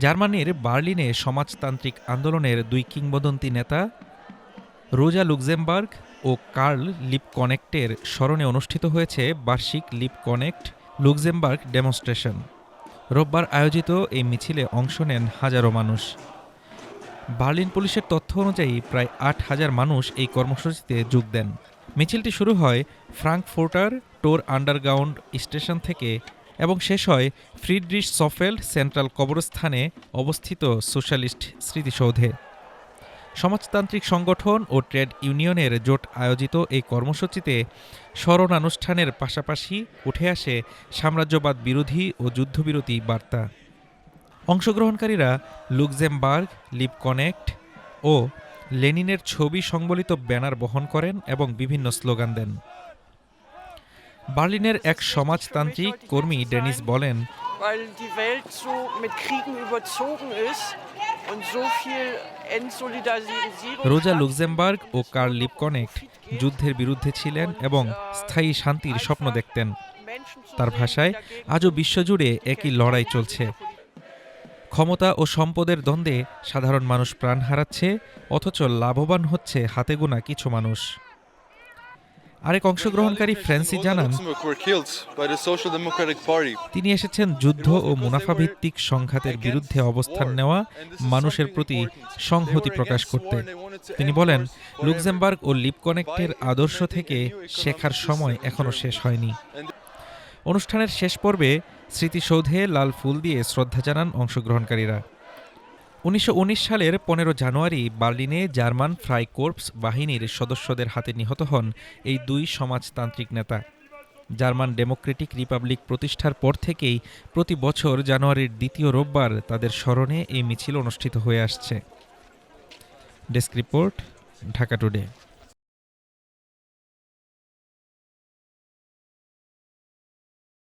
জার্মানির বার্লিনে সমাজতান্ত্রিক আন্দোলনের দুই কিংবদন্তি নেতা রোজা লুক্সেমবার্গ ও কার্ল লিপকনেক্টের স্মরণে অনুষ্ঠিত হয়েছে বার্ষিক লিপকনেক্ট লুক্সেমবার্গ ডেমনস্ট্রেশন। রোববার আয়োজিত এই মিছিলে অংশ নেন হাজারো মানুষ। বার্লিন পুলিশের তথ্য অনুযায়ী প্রায় ৮,০০০ মানুষ এই কর্মসূচিতে যোগ দেন। মিছিলটি শুরু হয় ফ্রাঙ্কফুর্টার টোর আন্ডারগ্রাউন্ড স্টেশন থেকে এবং শেষ হয় ফ্রিডরিশসফেল্ড সেন্ট্রাল কবরস্থানে অবস্থিত সোশ্যালিস্ট স্মৃতিসৌধে। সমাজতান্ত্রিক সংগঠন ও ট্রেড ইউনিয়নের জোট আয়োজিত এই কর্মসূচিতে স্মরণানুষ্ঠানের পাশাপাশি উঠে আসে সাম্রাজ্যবাদ বিরোধী ও যুদ্ধবিরতি বার্তা। অংশগ্রহণকারীরা লুক্সেমবার্গ লিপকনেক্ট ও লেনিনের ছবি সংবলিত ব্যানার বহন করেন এবং বিভিন্ন স্লোগান দেন। বার্লিনের এক সমাজতান্ত্রিক কর্মী ডেনিস বলেন, রোজা লুক্সেমবার্গ ও কার্ল লিপকনেক্ট যুদ্ধের বিরুদ্ধে ছিলেন এবং স্থায়ী শান্তির স্বপ্ন দেখতেন। তার ভাষায়, আজও বিশ্বজুড়ে একই লড়াই চলছে। ক্ষমতা ও সম্পদের দ্বন্দ্বে সাধারণ মানুষ প্রাণ হারাচ্ছে, অথচ লাভবান হচ্ছে হাতে গোনা কিছু মানুষ। আরেক অংশগ্রহণকারী ফ্রান্সি জানান, তিনি এসেছেন যুদ্ধ ও মুনাফাভিত্তিক সংঘাতের বিরুদ্ধে অবস্থান নেওয়া মানুষের প্রতি সংহতি প্রকাশ করতে। তিনি বলেন, লুক্সেমবার্গ ও লিপকনেক্টের আদর্শ থেকে শেখার সময় এখনও শেষ হয়নি। অনুষ্ঠানের শেষ পর্বে স্মৃতিসৌধে লাল ফুল দিয়ে শ্রদ্ধা জানান অংশগ্রহণকারীরা। ১৯১৯ সালের ১৫ জানুয়ারি বার্লিনে জার্মান ফ্রাইকোর্পস বাহিনীর সদস্যদের হাতে নিহত হন এই দুই সমাজতান্ত্রিক নেতা। জার্মান ডেমোক্রেটিক রিপাবলিক প্রতিষ্ঠার পর থেকেই প্রতি বছর জানুয়ারির দ্বিতীয় রোববার তাদের স্মরণে এই মিছিল অনুষ্ঠিত হয়ে আসছে। Desk report, Dhaka today.